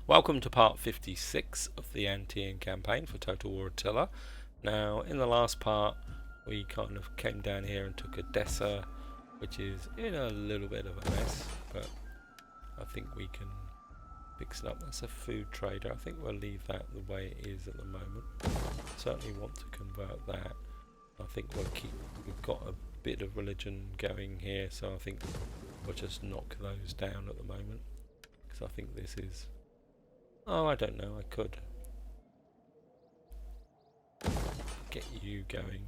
Welcome to part 56 of the Antean campaign for Total War Attila. Now, in the last part, we kind of came down here and took Edessa, which is in a little bit of a mess, but I think we can fix it up. That's a food trader. I think we'll leave that the way it is at the moment. Certainly want to convert that. I think we've got a bit of religion going here, so I think we'll just knock those down at the moment, because I think this is... Oh, I don't know, I could get you going.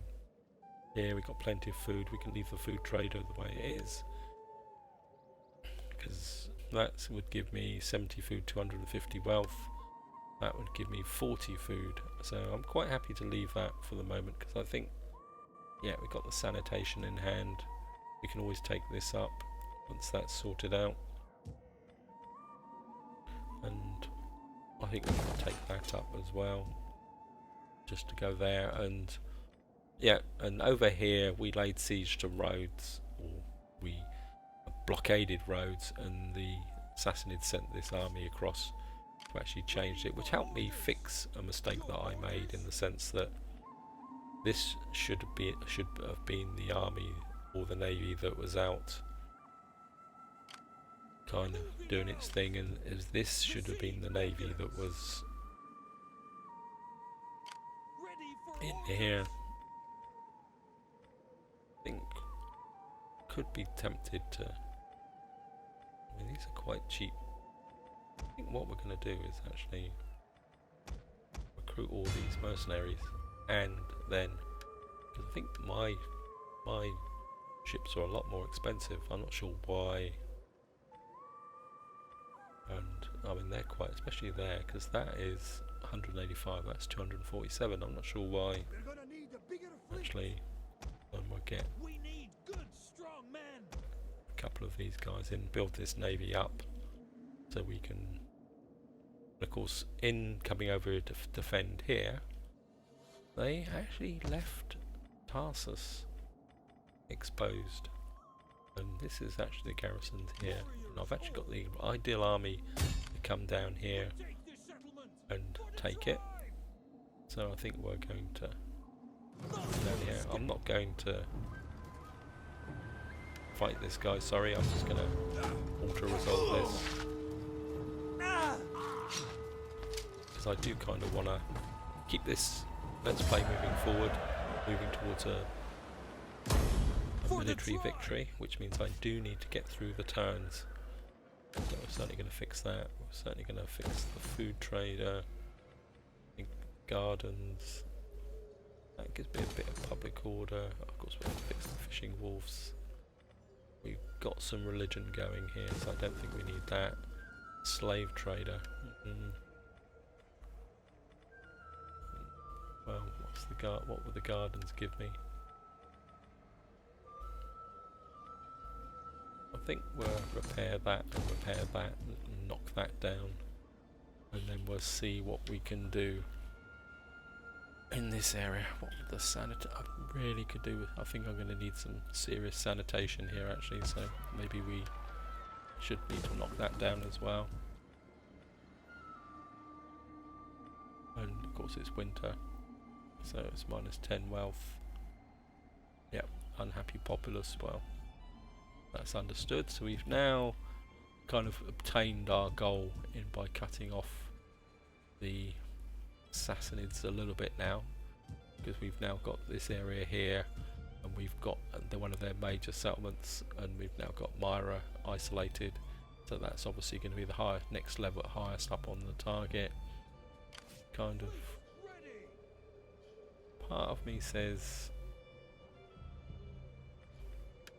Here we got plenty of food, we can leave the food trader the way it is, because that would give me 70 food, 250 wealth. That would give me 40 food, so I'm quite happy to leave that for the moment, because I think, yeah, we've got the sanitation in hand. We can always take this up once that's sorted out, and I think we can take that up as well, just to go there. And yeah, and over here we laid siege to roads, or we blockaded roads, and the Sassanids sent this army across to actually change it, which helped me fix a mistake that I made, in the sense that this should have been the army or the navy that was out kind of doing its thing, and as this should have been the navy that was in here. I think could be tempted to, I mean, these are quite cheap. I think what we're going to do is actually recruit all these mercenaries, and then, because I think my ships are a lot more expensive, I'm not sure why. And I mean, they're quite, especially there, because that is 185, that's 247. I'm not sure why. Actually, we'll get a couple of these guys in, build this navy up, so we can, of course, in coming over to defend here, they actually left Tarsus exposed. And this is actually the garrisons here, and I've actually got the ideal army to come down here and take it. So I think we're going to down here. I'm not going to fight this guy, sorry, I'm just going to auto-resolve this, because I do kind of want to keep this Let's Play moving forward, moving towards a military victory, which means I do need to get through the turns. So we're certainly going to fix that. We're certainly going to fix the food trader, I think gardens. That gives me a bit of public order. Of course, we're going to fix the fishing wolves. We've got some religion going here, so I don't think we need that. Slave trader. Well, what would the gardens give me? I think we'll repair that and knock that down, and then we'll see what we can do in this area. What would the I really could do with, I think I'm going to need some serious sanitation here actually, so maybe we should need to knock that down as well. And of course it's winter, so it's -10 wealth. Yep, unhappy populace. Well, that's understood. So we've now kind of obtained our goal by cutting off the Sassanids a little bit now, because we've now got this area here, and we've got one of their major settlements, and we've now got Myra isolated, so that's obviously going to be the next level, highest up on the target. Kind of part of me says,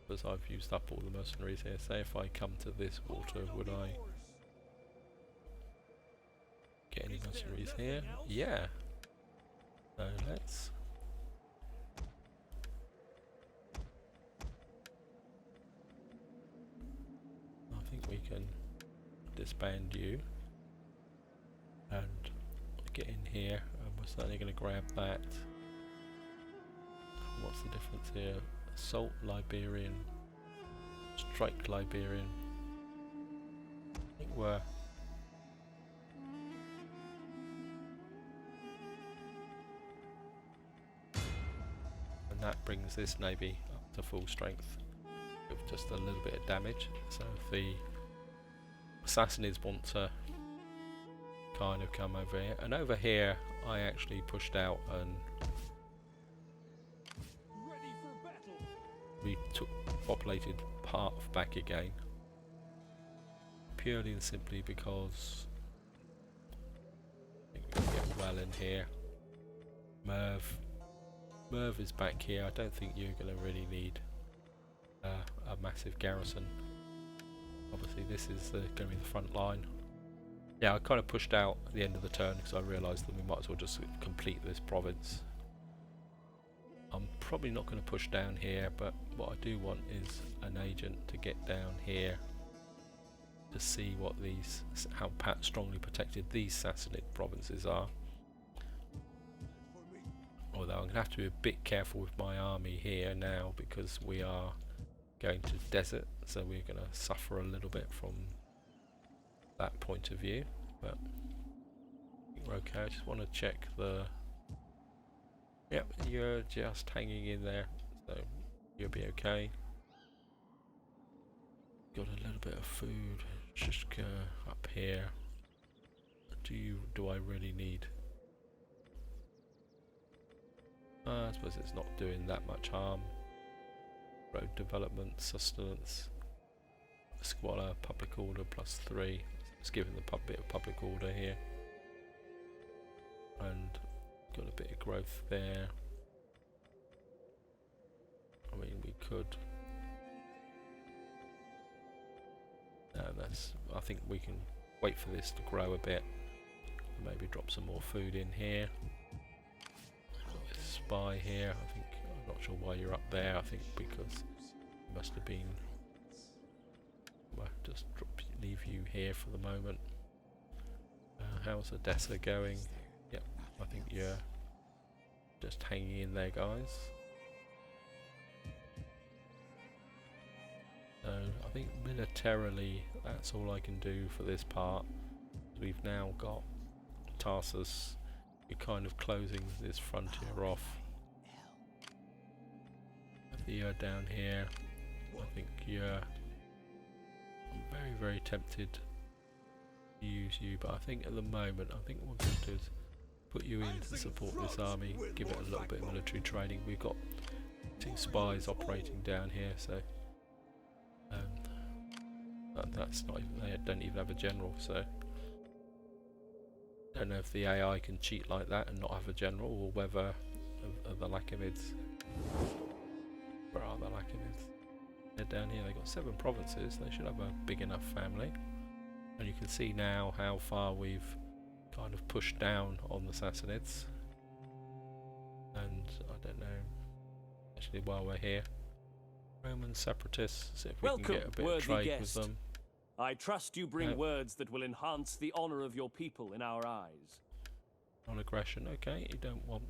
because I've used up all the mercenaries here, say if I come to this water, would I get any mercenaries here? Yeah. So let's... I think we can disband you and get in here, and we're certainly going to grab that. What's the difference here? Assault Liberian, Strike Liberian. I think we're brings this navy up to full strength with just a little bit of damage. So if the Sassanids want to kind of come over here, and over here I actually pushed out and we populated part of back again, purely and simply because I think we can get well in here. Merv is back here. I don't think you're going to really need a massive garrison. Obviously this is going to be the front line. Yeah, I kind of pushed out at the end of the turn because I realised that we might as well just complete this province. I'm probably not going to push down here, but what I do want is an agent to get down here to see what these, how strongly protected these Sassanid provinces are. Although I'm going to have to be a bit careful with my army here now because we are going to desert, so we're going to suffer a little bit from that point of view, but I think we're okay. I just want to check the... Yep, you're just hanging in there, so you'll be okay. Got a little bit of food, just go up here. Do I really need... I suppose it's not doing that much harm. Road development, sustenance, squalor, public order +3. It's giving the bit of public order here. And got a bit of growth there. I mean, we could... No, that's... I think we can wait for this to grow a bit. Maybe drop some more food in here. Spy here. I think I'm not sure why you're up there. I think because it must have been. Well, just leave you here for the moment. How's Odessa going? Yep, I think you're just hanging in there, guys. So I think militarily that's all I can do for this part. We've now got Tarsus. We're kind of closing this frontier off. You're down here. I think you're... I'm very, very tempted to use you, but I think at the moment, I think what we're going to do is put you in to support this army, give it a little bit of military training. We've got 2 spies operating down here, so that's not even, they don't even have a general, so don't know if the AI can cheat like that and not have a general, or whether the Lachemids. Where are the Lachemids? They're down here. They've got 7 provinces. They should have a big enough family. And you can see now how far we've kind of pushed down on the Sassanids. And I don't know. Actually, while we're here, Roman separatists. See if we can get a bit of trade with them. I trust you bring words that will enhance the honor of your people in our eyes. Non-aggression. Okay, you don't want...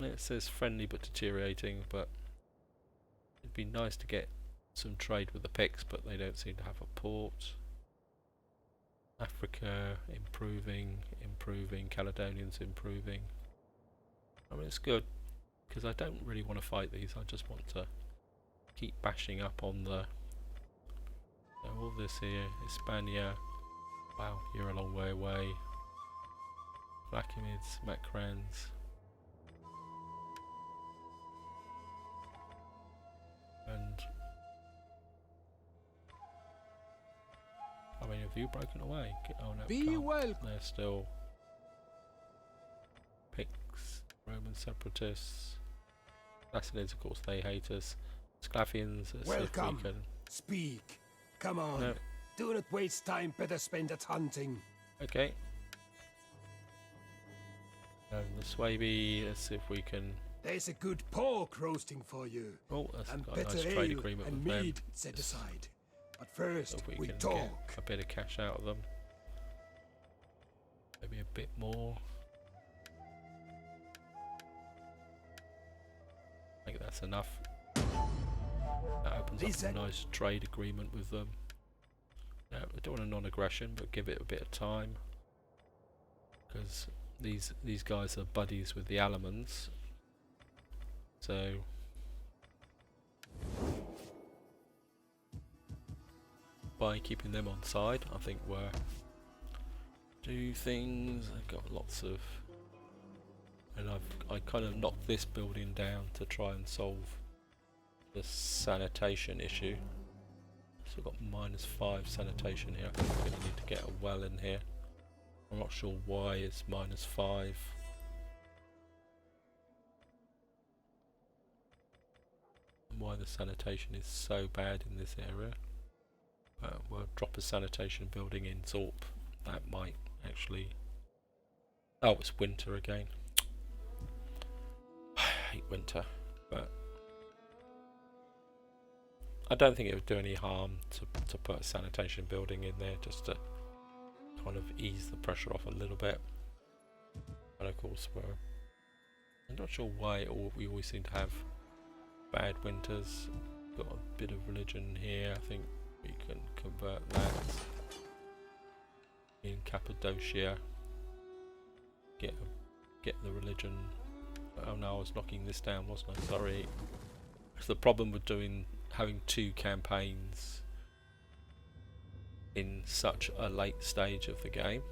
It says friendly but deteriorating, but it'd be nice to get some trade with the Picts, but they don't seem to have a port. Africa improving, Caledonians improving. I mean, it's good because I don't really want to fight these. I just want to keep bashing up on the... So all this here, Hispania. Wow, you're a long way away. Lachemids, Macrans. And I mean, have you broken away? Oh no, be welcome. They're still Picts, Roman separatists, Sassanids, of course, they hate us. Sclavians, let's see if we can. Speak. Come on. No. Do not waste time. Better spend it hunting. Okay. And the Swaby, let's see if we can. There's a good pork roasting for you. Oh, that's and got a better nice trade ale agreement and with them. mead set aside. But first, So we can talk. get a bit of cash out of them. Maybe a bit more. I think that's enough. That opens up a nice trade agreement with them. No, I don't want a non-aggression, but give it a bit of time. Because these guys are buddies with the Alamans. So by keeping them on side, I think we're do things. I've got lots of, and I kind of knocked this building down to try and solve the sanitation issue. So I've got -5 sanitation here. I think we're going to need to get a well in here. I'm not sure why it's -5. And why the sanitation is so bad in this area. We'll drop a sanitation building in Zorp. That might actually... Oh, it's winter again. I hate winter, but I don't think it would do any harm to put a sanitation building in there just to kind of ease the pressure off a little bit. And of course I'm not sure why we always seem to have bad winters. Got a bit of religion here. I think we can convert that in Cappadocia. Get the religion. Oh no, I was knocking this down, wasn't I? Sorry. It's the problem with having 2 campaigns in such a late stage of the game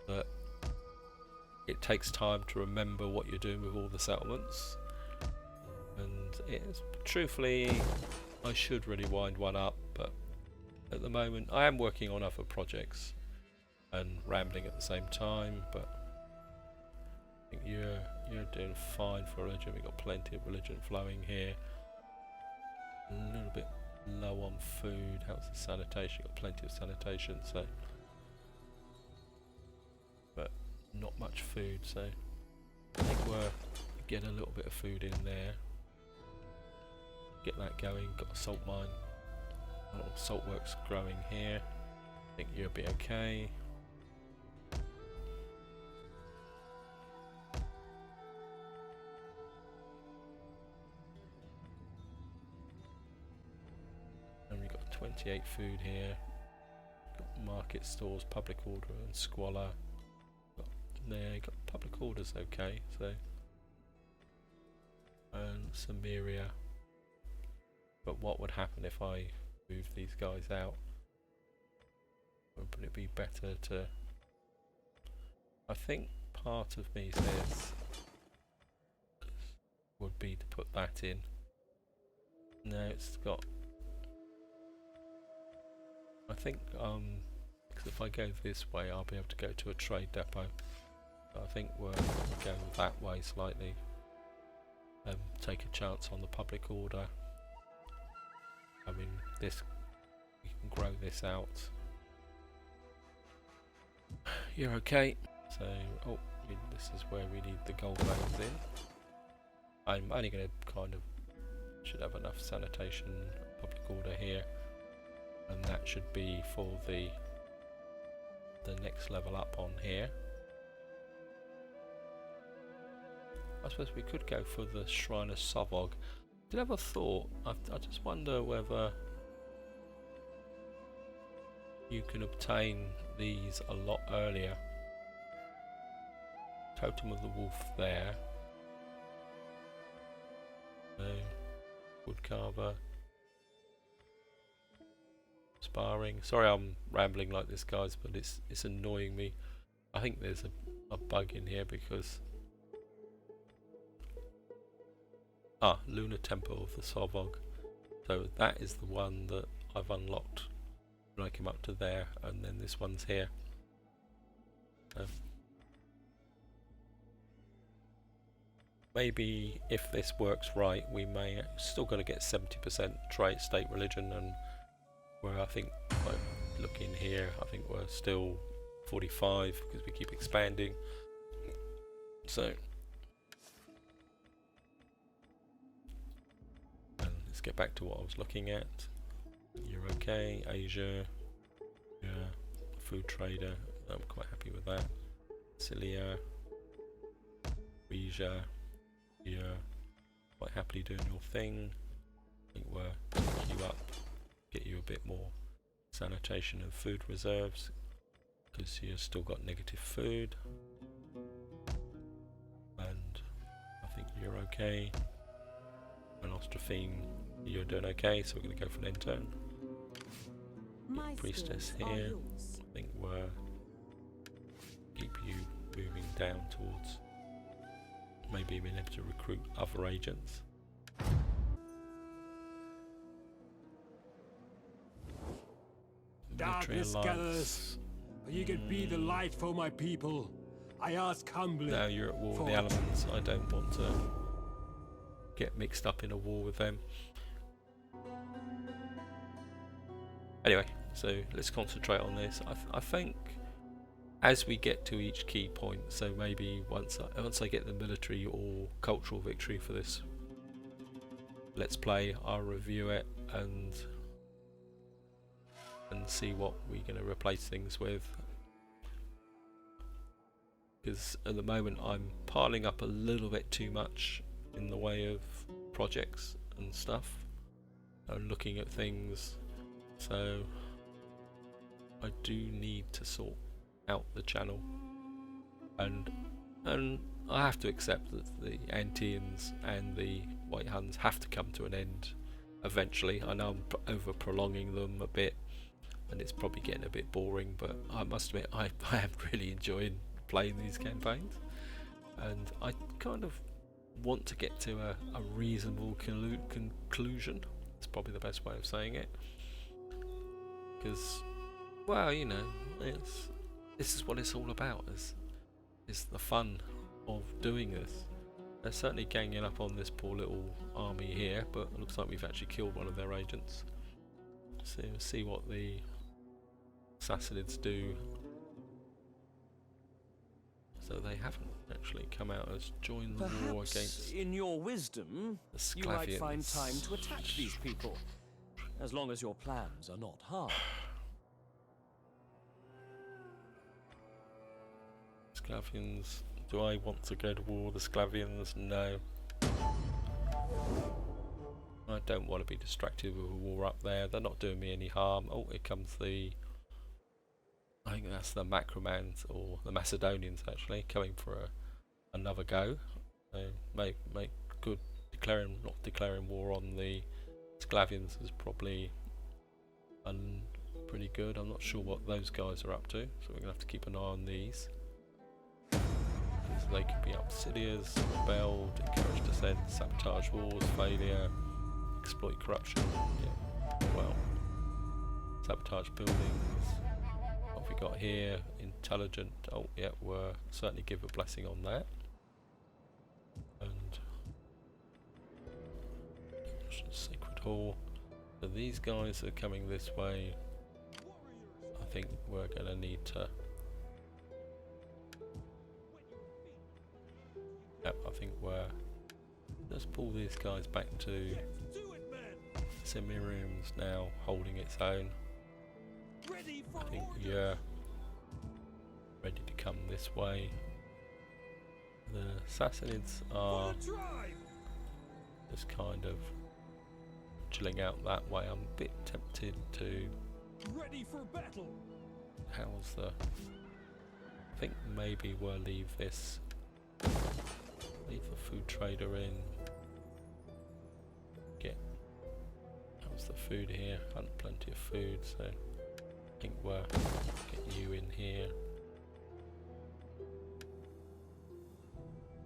that it takes time to remember what you're doing with all the settlements. And it's truthfully, I should really wind one up, but at the moment I am working on other projects and rambling at the same time. But I think you're doing fine for religion. We've got plenty of religion flowing here. A little bit low on food. How's the sanitation? Got plenty of sanitation, so but not much food. So I think we'll get a little bit of food in there. Get that going. Got a salt mine. Salt works growing here. I think you'll be okay. And we've got 28 food here. Got market stores, public order and squalor. Got public orders okay, so. And Samaria. But what would happen if I move these guys out? Would it be better to... I think part of me says would be to put that in. No, it's got... I think because if I go this way I'll be able to go to a trade depot. So I think we'll go that way slightly. Take a chance on the public order. I mean, this, you can grow this out. You're okay. So, this is where we need the gold veins in. I'm only going to kind of, should have enough sanitation, public order here. And that should be for the next level up on here. I suppose we could go for the Shrine of Sovog. Did have a thought. I just wonder whether you can obtain these a lot earlier. Totem of the Wolf there. Woodcarver. Sparring. Sorry I'm rambling like this guys, but it's annoying me. I think there's a bug in here because Lunar Temple of the Sovog. So that is the one that I've unlocked when I came up to there, and then this one's here. Maybe if this works right, we may still got to get 70% state religion, and where I think, like, look in here, I think we're still 45 because we keep expanding. So. Let's get back to what I was looking at. You're okay. Asia. Yeah. Food trader. I'm quite happy with that. Cilia. Regia. Yeah. Quite happily doing your thing. I think we'll pick you up. Get you a bit more sanitation and food reserves. Because you've still got negative food. And I think you're okay. And Ostrophene, you're doing okay, so we're going to go for an Antean. My Priestess skills are here. yours. I think we're keep you moving down towards maybe being able to recruit other agents. Military Darkness alliance. gathers, but you can be the light for my people. I ask humbly. Now you're at war with for the it. elements. I don't want to get mixed up in a war with them. Anyway, so let's concentrate on this. I think as we get to each key point, so maybe once I get the military or cultural victory for this let's play, I'll review it and see what we're going to replace things with. Because at the moment I'm piling up a little bit too much in the way of projects and stuff and looking at things, so I do need to sort out the channel, and I have to accept that the Anteans and the White Huns have to come to an end eventually. I know I'm over prolonging them a bit and it's probably getting a bit boring, but I must admit I am really enjoying playing these campaigns, and I kind of want to get to a reasonable conclusion. It's probably the best way of saying it, because, well, you know, this is what it's all about, is the fun of doing this. They're certainly ganging up on this poor little army here, but it looks like we've actually killed one of their agents. So we'll see what the Sassanids do. So they haven't actually come out as joined the war Perhaps, against in your wisdom, the you might find Sclavians. time to attack these people, as long as your plans are not hard. Sclavians. Do I want to go to war with the Sclavians? No. I don't want to be distracted with a war up there. They're not doing me any harm. Oh, here comes the... I think that's the Macromans, or the Macedonians actually, coming for another go. Make good not declaring war on the Sclavians is probably pretty good. I'm not sure what those guys are up to, so we're going to have to keep an eye on these. Because they could be Obsidians, rebelled, encourage dissent, sabotage wars, failure, exploit corruption, yeah, well, sabotage buildings. What have we got here? Intelligent, oh yeah, we'll certainly give a blessing on that. And Sacred Hall. So these guys are coming this way. I think we're going to need to... Yep, I think we're... Let's pull these guys back to... Cimmerium's now holding its own. I think you're ready to come this way. The Sassanids are just kind of chilling out that way. I'm a bit tempted to... Ready for battle. How's the... I think maybe we'll leave this... Leave the food trader in. Get... How's the food here? Plenty of food, so... I think we'll get you in here.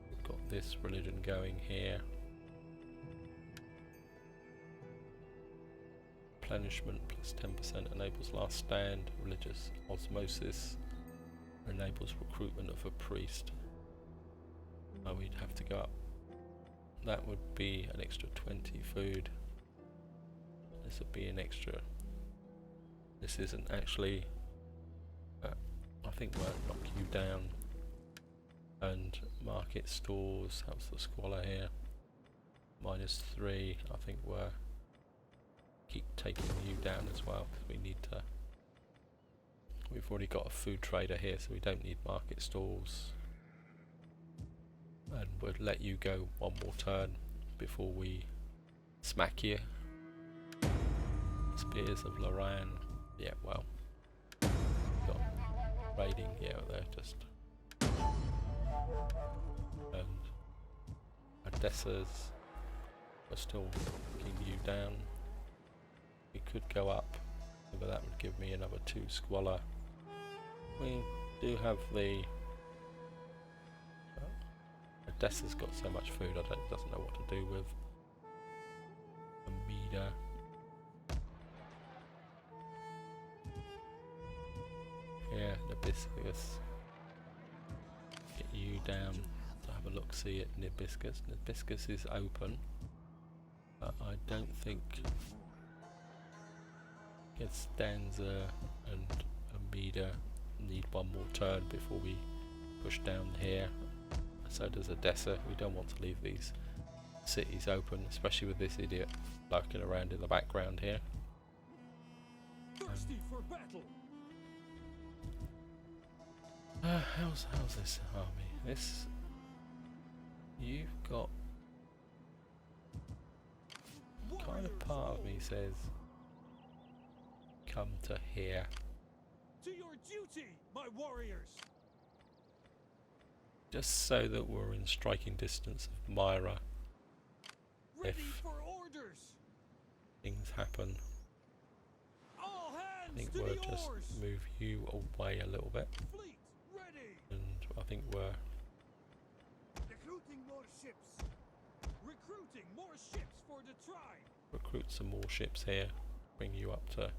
We've got this religion going here. Replenishment plus 10% enables last stand. Religious osmosis enables recruitment of a priest. Oh, we'd have to go up. That would be an extra 20 food. This would be an extra. This isn't actually. I think we'll knock you down. And market stores. How's the squalor here? -3. I think we're keep taking you down as well, because we need to. We've already got a food trader here, so we don't need market stalls. And we'll let you go one more turn before we smack you. Spears of Loran. Yeah, well. Got raiding, yeah, they're just. And I Odessa's. We're still knocking you down. We could go up, but that would give me another 2 squalor. We do have the Odessa's got so much food, doesn't know what to do with Amida. Yeah, Nabiscus. Get you down to have a look, see at Nabiscus. Nabiscus is open, but I don't think Stanza and Amida need one more turn before we push down here. So does Odessa. We don't want to leave these cities open, especially with this idiot lurking around in the background here. Thirsty for battle. How's this army? You've got kind of part of me says come to here. To your duty, my warriors. Just so that we're in striking distance of Myra. Ready If for orders. things happen, All hands I think to we'll the just oars. move you away a little bit, Fleet ready. and I think we're Recruiting more ships. Recruiting more ships for the tribe. recruit some more ships here, bring you up to.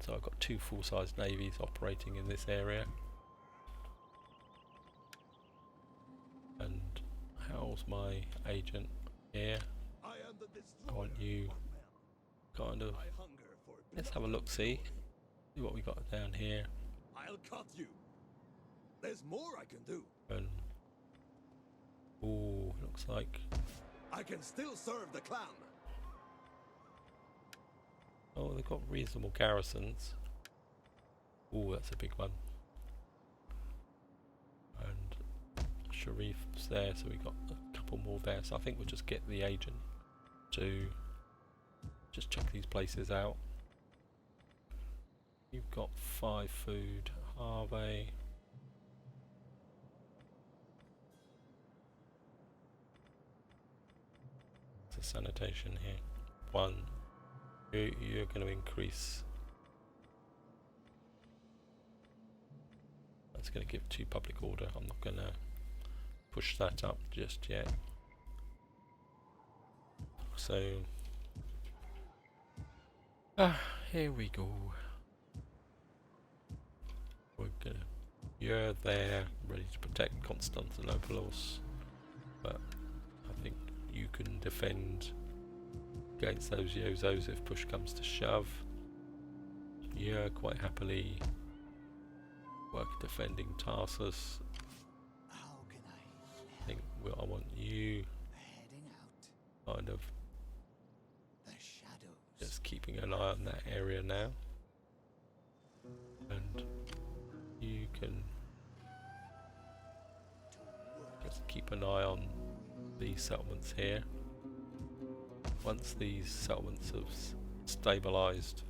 So I've got 2 full-size navies operating in this area. And how's my agent here? I am the I destroyer. want you kind of. I hunger for Let's have a look, see what we got down here. I'll cut you. There's more I can do. And ooh, looks like I can still serve the clan. oh, they've got reasonable garrisons. Ooh, that's a big one. And Sharif's there, so we got a couple more there. So I think we'll just get the agent to just check these places out. You've got 5 food, Harvey. It's a sanitation here. 1. You're going to increase. That's going to give 2 public order. I'm not going to push that up just yet. So, here we go. We're gonna. You're there, ready to protect Constantinopolis, but I think you can defend against those Yozos if push comes to shove. Yeah, quite happily work defending Tarsus. How can I I think I want you heading out? kind of The shadows. just keeping an eye on that area now. And you can just keep an eye on these settlements here. Once these settlements have stabilized,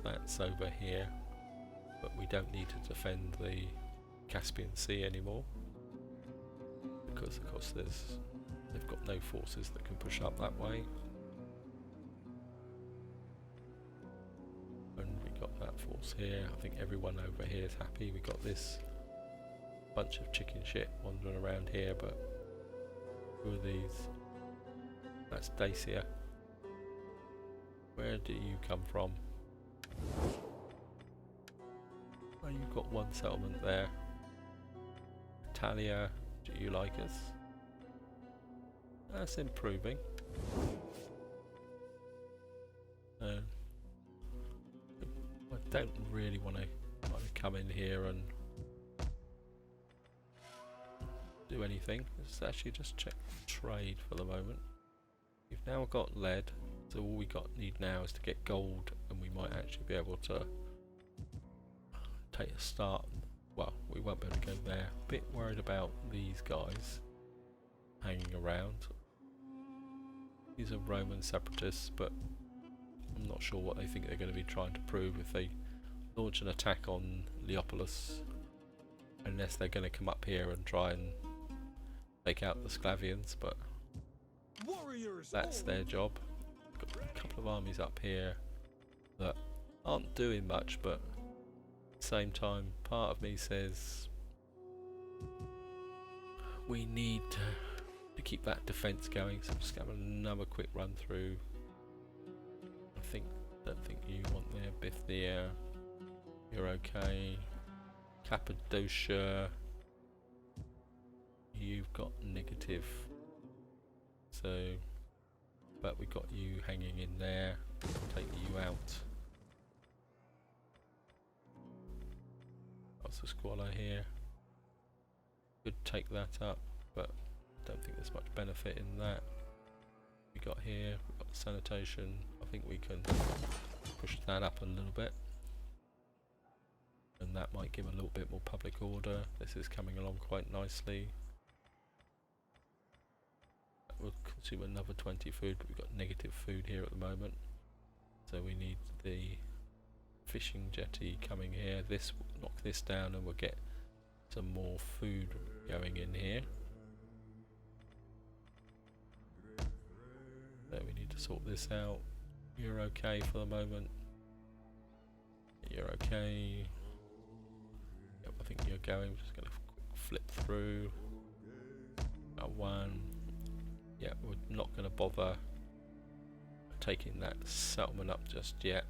that's over here, but we don't need to defend the Caspian Sea anymore because of course they've got no forces that can push up that way. And we got that force here. I think everyone over here is happy. We got this bunch of chicken shit wandering around here, but who are these? That's Dacia. Where do you come from? Oh, you've got 1 settlement there. Attila, do you like us? That's improving. I don't really want to come in here and do anything. Let's actually just check trade for the moment. We've now got lead, so all we need now is to get gold, and we might actually be able to take a start. Well, we won't be able to go there. A bit worried about these guys hanging around. These are Roman separatists, but I'm not sure what they think they're going to be trying to prove if they launch an attack on Leopolis. unless they're going to come up here and try and take out the Slavians, but Warriors, that's their job. Got a couple of armies up here that aren't doing much, but at the same time, part of me says we need to keep that defence going. So I'm just going to have another quick run through. Don't think you want there. Bithynia, you're okay. Cappadocia, you've got negative. So, but we got you hanging in there. Take you out. That's a squalor here. Could take that up, but don't think there's much benefit in that. We got here, we've got sanitation. I think we can push that up a little bit, and that might give a little bit more public order. This is coming along quite nicely. That will consume another 20 food, but we've got negative food here at the moment, so we need the fishing jetty coming here. This will knock this down and we'll get some more food going in here. So we need to sort this out. You're okay for the moment. You're okay. Yep, I think you're going. We're just going to flip through. One. Yeah, we're not going to bother taking that settlement up just yet.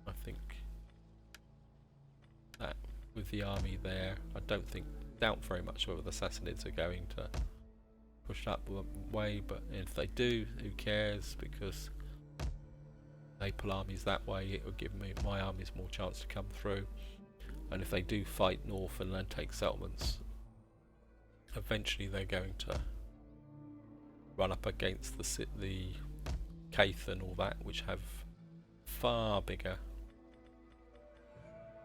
I think that with the army there, I doubt very much whether the Sassanids are going to push up the way, but if they do, who cares, because they pull armies that way, it will give my armies more chance to come through. And if they do fight north and then take settlements, eventually they're going to run up against the Caith and all that, which have far bigger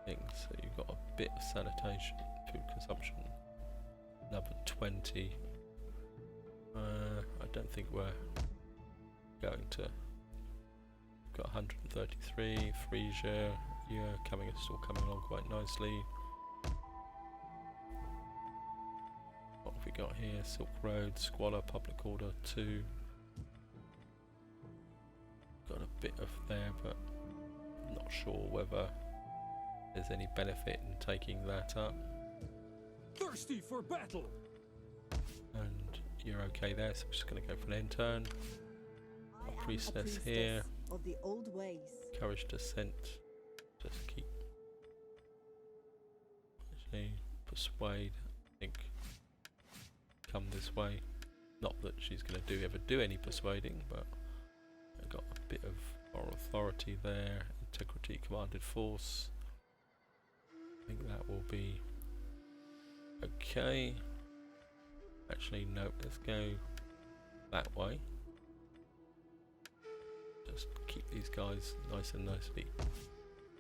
things. So you've got a bit of sanitation, food consumption, another 20. I don't think we're going to. We've got 133. Frisia, yeah, still coming along quite nicely. What have we got here? Silk Road, Squalor, Public Order 2. Got a bit of there, but I'm not sure whether there's any benefit in taking that up. thirsty for battle. And you're okay there, so I'm just going to go for an intern. I am a priestess here. of the old ways. Courage Descent. Just keep. Actually, persuade. I think. Come this way. Not that she's going to ever do any persuading, but I got a bit of moral authority there. Integrity, commanded force. I think that will be okay. Actually, no, let's go that way. Just keep these guys nice and nicely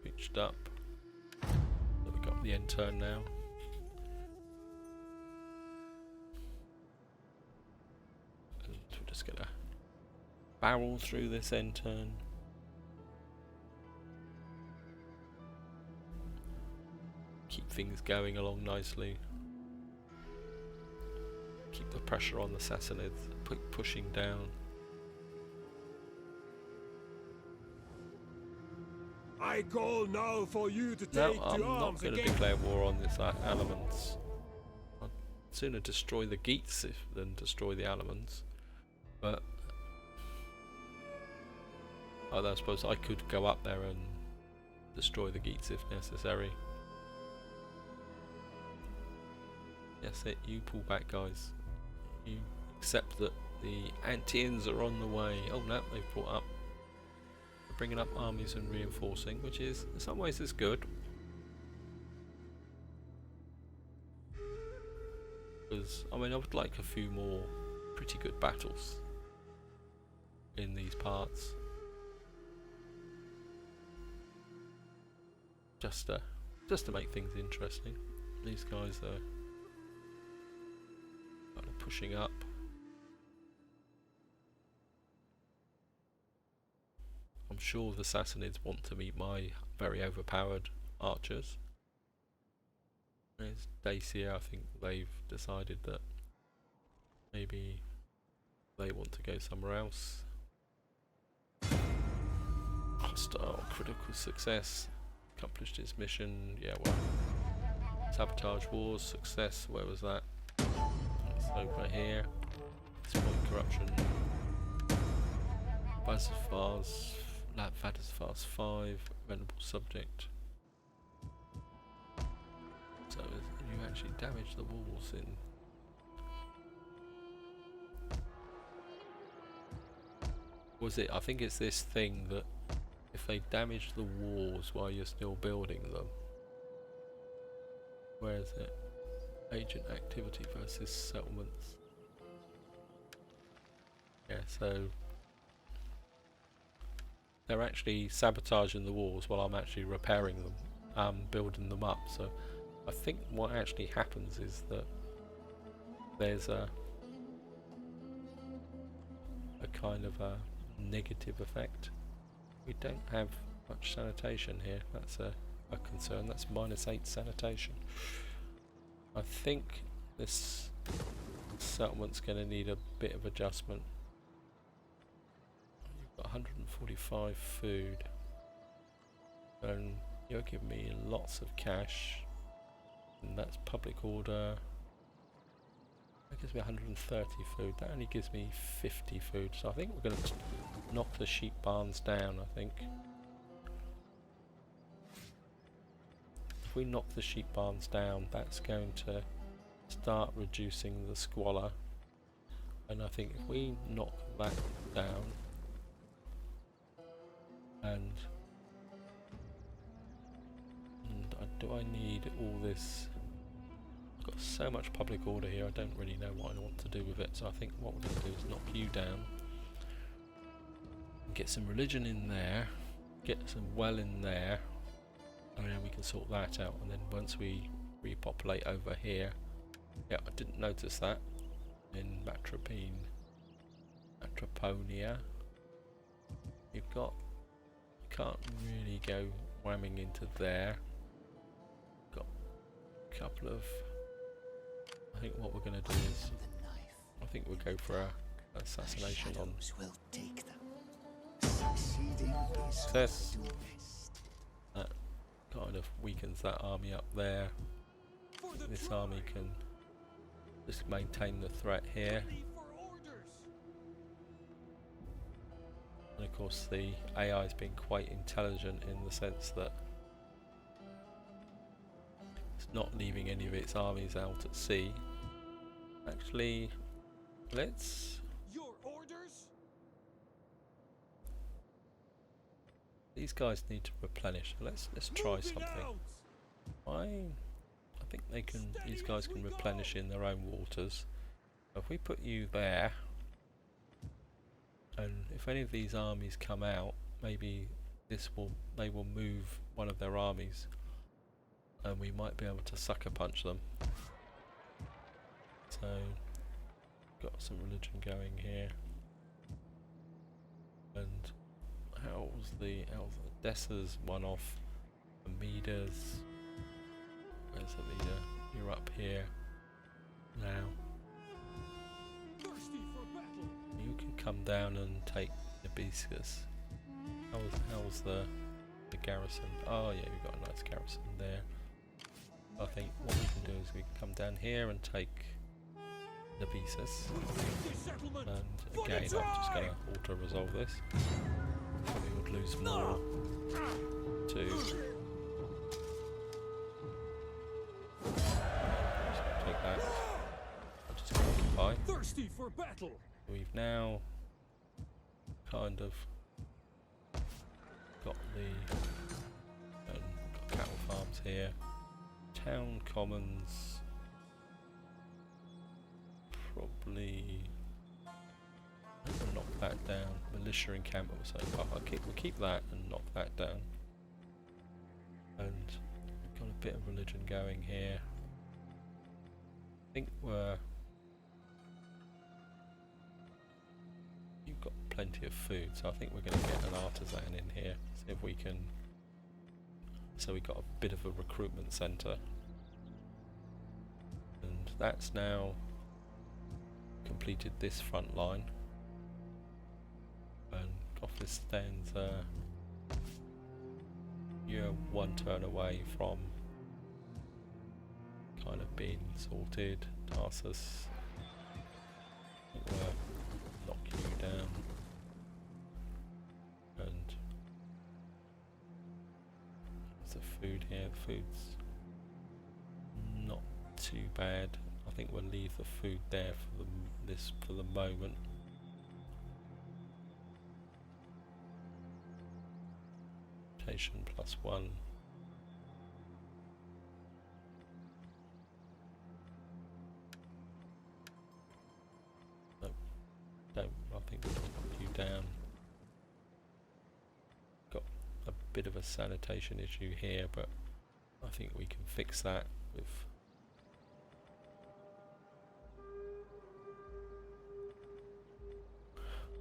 reached up. So we've got the intern now. And we're just gonna barrel through this intern. Keep things going along nicely. Keep the pressure on the Sassanids, pushing down. I call now for you to No, take I'm to not arms going to against. declare war on this elements. I'd sooner destroy the Geats than destroy the elements. But I suppose I could go up there and destroy the Geats if necessary. That's it, you pull back, guys. You accept that the Anteans are on the way. Oh no, they've brought up. They're bringing up armies and reinforcing, which is, in some ways, is good. Because, I mean, I would like a few more pretty good battles in these parts. Just to make things interesting. These guys are kind of pushing up. I'm sure the Sassanids want to meet my very overpowered archers. There's Dacia. I think they've decided that maybe they want to go somewhere else. Hostile, critical success. Accomplished its mission. Yeah, well. Sabotage wars, success. Where was that? It's over here. Exploit corruption. Vadisfars 5. Venerable subject. So you actually damage the walls in. Was it? I think it's this thing that if they damage the walls while you're still building them. Where is it? Agent activity versus settlements. Yeah, so they're actually sabotaging the walls while I'm actually repairing them, building them up. So I think what actually happens is that there's a kind of a negative effect. We don't have much sanitation here. That's a concern. That's -8 sanitation. I think this settlement's going to need a bit of adjustment. You've got 145 food, and you're giving me lots of cash, and that's public order. That gives me 130 food. That only gives me 50 food. So I think we're going to knock the sheep barns down, I think. If we knock the sheep barns down, that's going to start reducing the squalor. And I think if we knock that down, and do I need all this? I've got so much public order here, I don't really know what I want to do with it. So I think what we're going to do is knock you down, get some religion in there, get some well in there, and then we can sort that out. And then once we repopulate over here, yeah, I didn't notice that in Matroponia. You've got, you can't really go whamming into there. Got a couple of. I think what we're going to do is, I think we'll go for a assassination on will take them. Succeeding is success. what we do best. That kind of weakens that army up there. This army can just maintain the threat here. And of course the AI has been quite intelligent in the sense that it's not leaving any of its armies out at sea. Actually, let's... Your orders? These guys need to replenish. Let's try something. I think they can. These guys can replenish in their own waters. If we put you there, and if any of these armies come out, maybe they will move one of their armies, and we might be able to sucker punch them. So, got some religion going here, and how's the Dessa's one off? Amida's. Where's Amida? You're up here now. Thirsty for battle. You can come down and take Nabiscus. How's the garrison? Oh yeah, we've got a nice garrison there. I think what we can do is we can come down here and take Nabisus. And again, I'm just going to auto-resolve this. So we would lose more to... Take that. I'll just occupy. Thirsty for battle. We've now kind of got got cattle farms here. Town commons, probably knock that down. Militia encampment, so we'll keep that and knock that down. And we've got a bit of religion going here. I think you've got plenty of food, so I think we're going to get an artisan in here. See if we can. So we've got a bit of a recruitment centre. that's now completed this front line, and Gothic stands you're one turn away from kind of being sorted. Tarsus will knock you down, and there's the food here. The food's not too bad. I think we'll leave the food there for for the moment. Rotation +1. No, don't. I think we'll put you down. Got a bit of a sanitation issue here, but I think we can fix that with.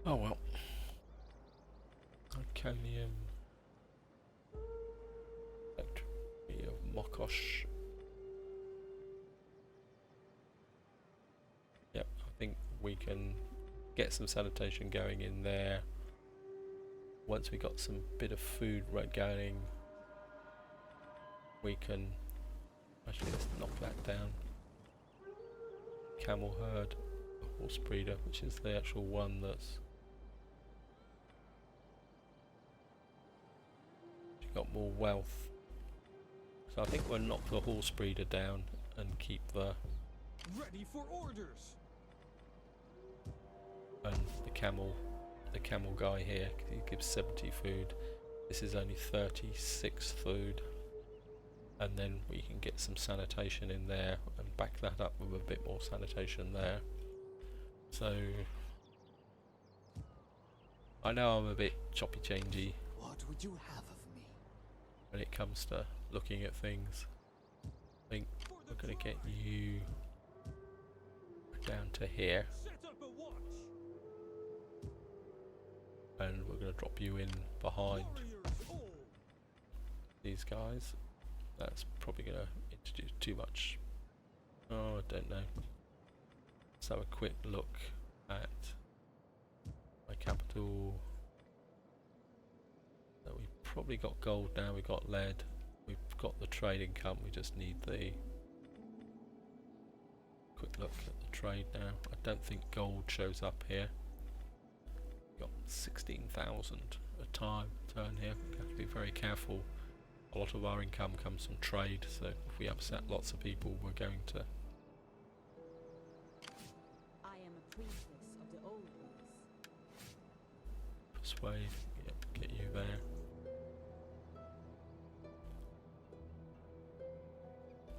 Oh well. Iconium. Factory of Mokosh. Yep, I think we can get some sanitation going in there. Once we got some bit of food going, we can actually let's knock that down. Camel herd, horse breeder, which is the actual one that's got more wealth. So I think we'll knock the horse breeder down and keep the Ready for orders. and the camel guy here. He gives 70 food. This is only 36 food, and then we can get some sanitation in there and back that up with a bit more sanitation there. So I know I'm a bit choppy changey What would you have of me? when it comes to looking at things. I think we're going to get you down to here, Set up a watch. and we're going to drop you in behind Warriors all. these guys. That's probably going to introduce too much. Oh, I don't know. Let's have a quick look at my capital. So we've probably got gold now, we've got lead, we've got the trade income, we just need the quick look at the trade now. I don't think gold shows up here. Got 16,000 a turn here. We have to be very careful. A lot of our income comes from trade, so if we upset lots of people, we're going to. I am a priestess of the old ways. Persuade, yep, get you there.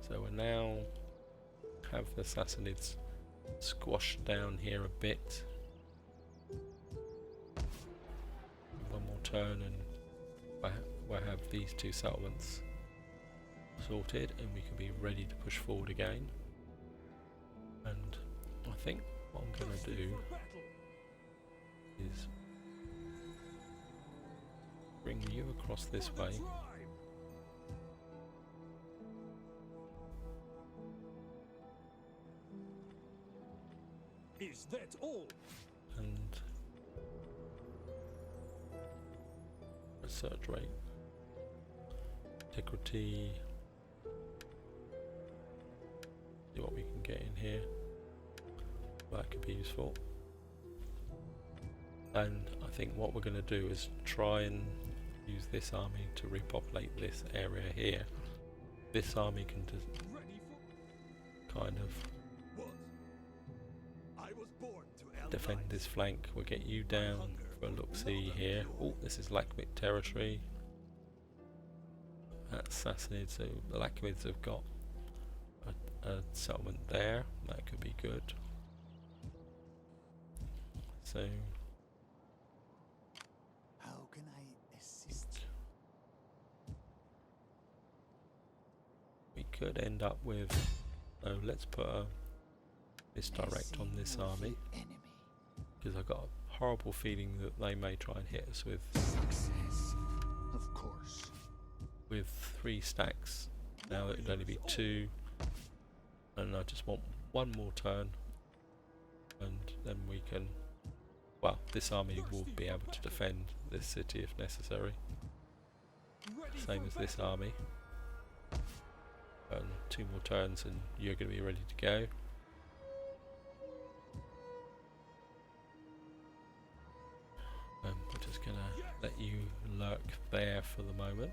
So we now have the Sassanids squashed down here a bit. One more turn and we'll have these two settlements sorted, and we can be ready to push forward again. And I think what I'm going to do is bring you across this way. Is that all? And research rate, integrity, see what we can get in here. That could be useful. And I think what we're going to do is try and use this army to repopulate this area here. This army can Ready for kind of what? I was born to defend this flank. We'll get you down for a look-see here. Oh, this is Lakhmid territory. That's Sassanid, so the Lakhmids have got a settlement there. That could be good. So How can I assist? we could end up with. Oh, let's put a misdirect on this army, Enemy. because I've got a horrible feeling that they may try and hit us with Success. Of course. 3 stacks. Now it would only be 2, and I just want one more turn, and then we can, well, this army will be able to defend this city if necessary, same as this army. And 2 more turns and you're going to be ready to go. We're just going to let you lurk there for the moment,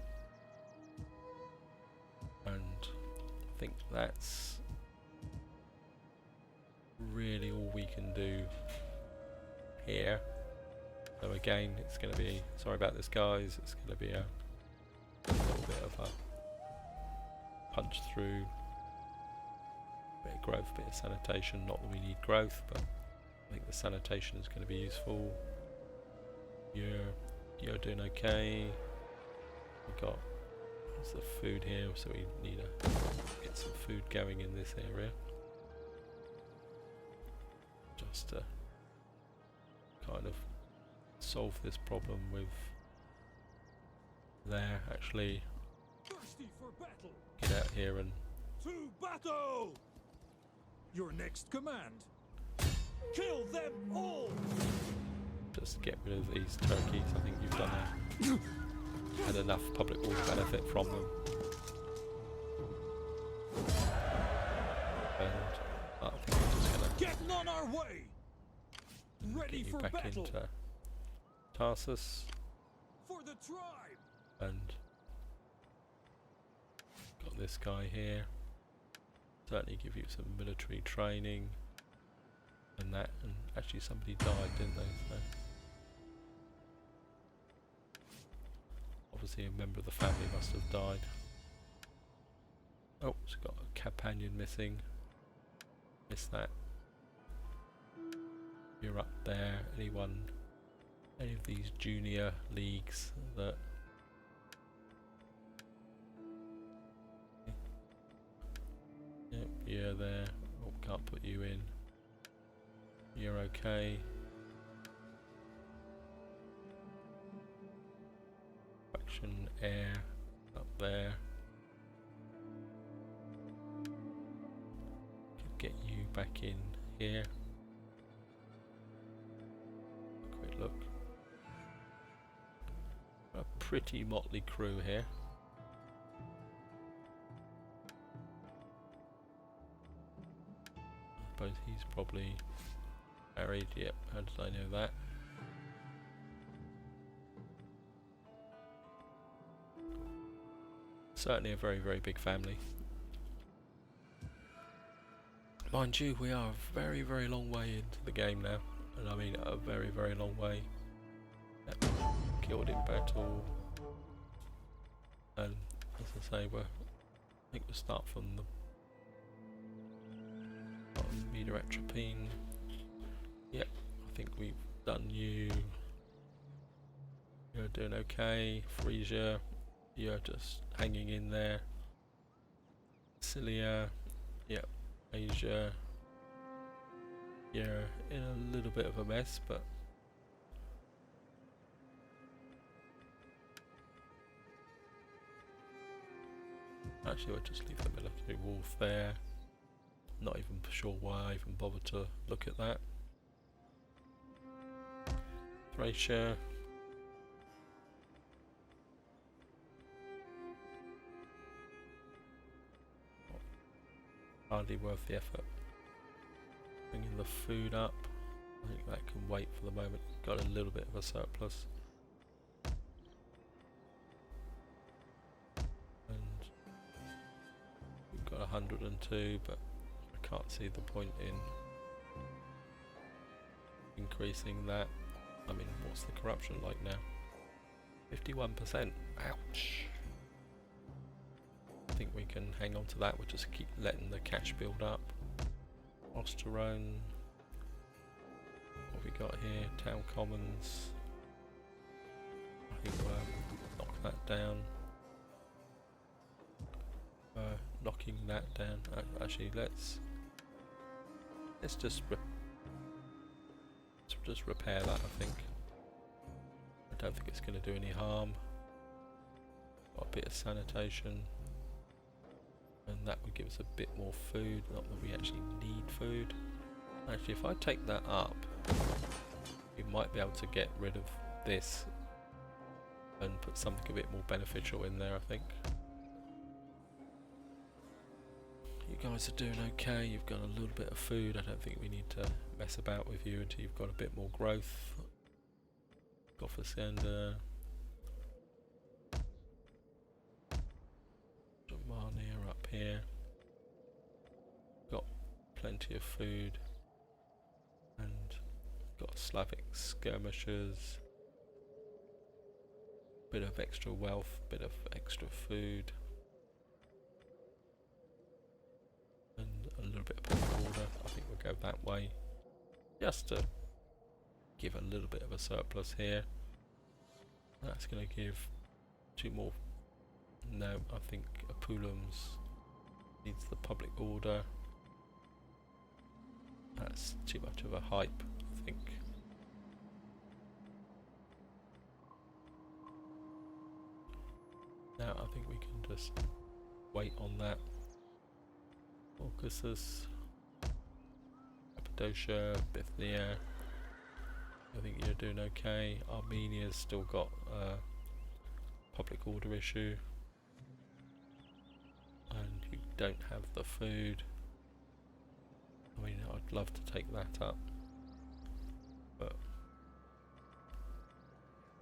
and I think that's really all we can do here. So again, it's going to be, sorry about this guys, it's going to be a little bit of a punch through, bit of growth, bit of sanitation. Not that we need growth, but I think the sanitation is going to be useful. You're doing okay. We've got lots of food here, so we need to get some food going in this area. Just to kind of solve this problem with there. Actually, Thirsty for battle. get out here and To battle! Your next command. Kill them all! just get rid of these turkeys. I think you've done had enough public order benefit from them. And I think we're just gonna Getting on our way! Ready get you for back battle! into Tarsus For the tribe! and got this guy here. Certainly give you some military training and that, and actually somebody died, didn't they? So obviously a member of the family must have died. Oh, it's got a companion missing. Missed that. You're up there. Any of these junior leagues that yep, you're there. Oh, can't put you in. You're okay. Faction air up there. Could get you back in here. Quick look. A pretty motley crew here. I suppose he's probably married. Yep, how did I know that? Certainly a very, very big family. Mind you, we are a very, very long way into the game now. And I mean a very, very long way. Yep. Killed in battle. And as I say, I think we'll start from the bottom. Meter atropine. Yep, I think we've done you. You're doing okay. Frisia, you're just hanging in there. Cilia, yep. Asia, you're in a little bit of a mess, but actually we'll just leave the military wolf there. Not even sure why I even bothered to look at that. Thracia. Hardly worth the effort. Bringing the food up. I think that can wait for the moment. Got a little bit of a surplus. And we've got 102, but I can't see the point in increasing that. I mean, what's the corruption like now? 51%. Ouch. I think we can hang on to that. We'll just keep letting the cash build up. Osterone. What have we got here? Town Commons. I think we'll knock that down. Knocking that down. Actually, let's just repair that. I think. I don't think it's going to do any harm. Got a bit of sanitation. and that would give us a bit more food. Not that we actually need food. Actually, if I take that up, we might be able to get rid of this and put something a bit more beneficial in there, I think. You guys are doing okay. You've got a little bit of food. I don't think we need to mess about with you until you've got a bit more growth. Gothasander. Germania up here. Got plenty of food. And got Slavic skirmishers. Bit of extra wealth, bit of extra food. And a little bit of public order. I think we'll go that way. Just to give a little bit of a surplus here. That's going to give 2 more. No, I think Apulums needs the public order. That's too much of a hype, I think. Now I think we can just wait on that. Caucasus, Cappadocia, Bithynia. I think you're doing okay. Armenia's still got a public order issue. And you don't have the food. I mean, I'd love to take that up. But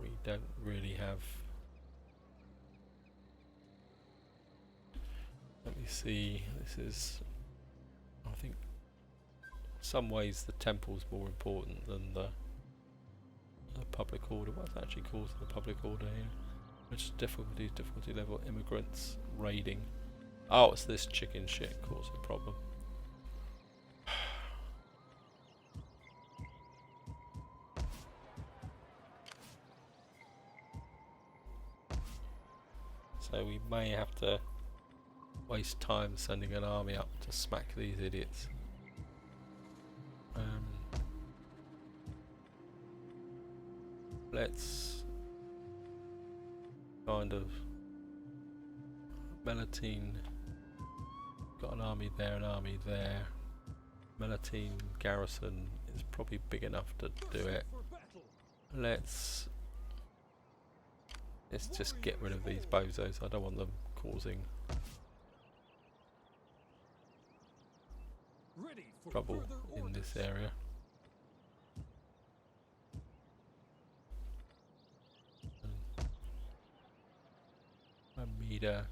we don't really have. Let me see, this is, I think, in some ways the temple's more important than the public order. What's actually causing the public order here? Which difficulty level, immigrants, raiding. Oh, it's this chicken shit causing the problem. So we may have to waste time sending an army up to smack these idiots. Let's kind of Melitene, got an army there, an army there. Melitene garrison is probably big enough to do it. Let's just get rid of these bozos. I don't want them causing trouble in this area. Amida.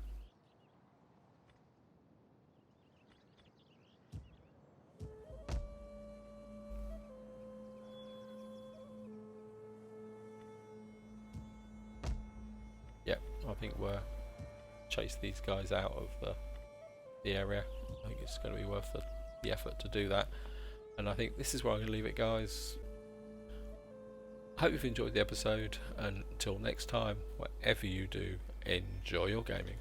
Yep, I think we'll chase these guys out of the area. I think it's going to be worth the effort to do that. And I think this is where I'm going to leave it, guys. Hope you've enjoyed the episode, and until next time, whatever you do, enjoy your gaming.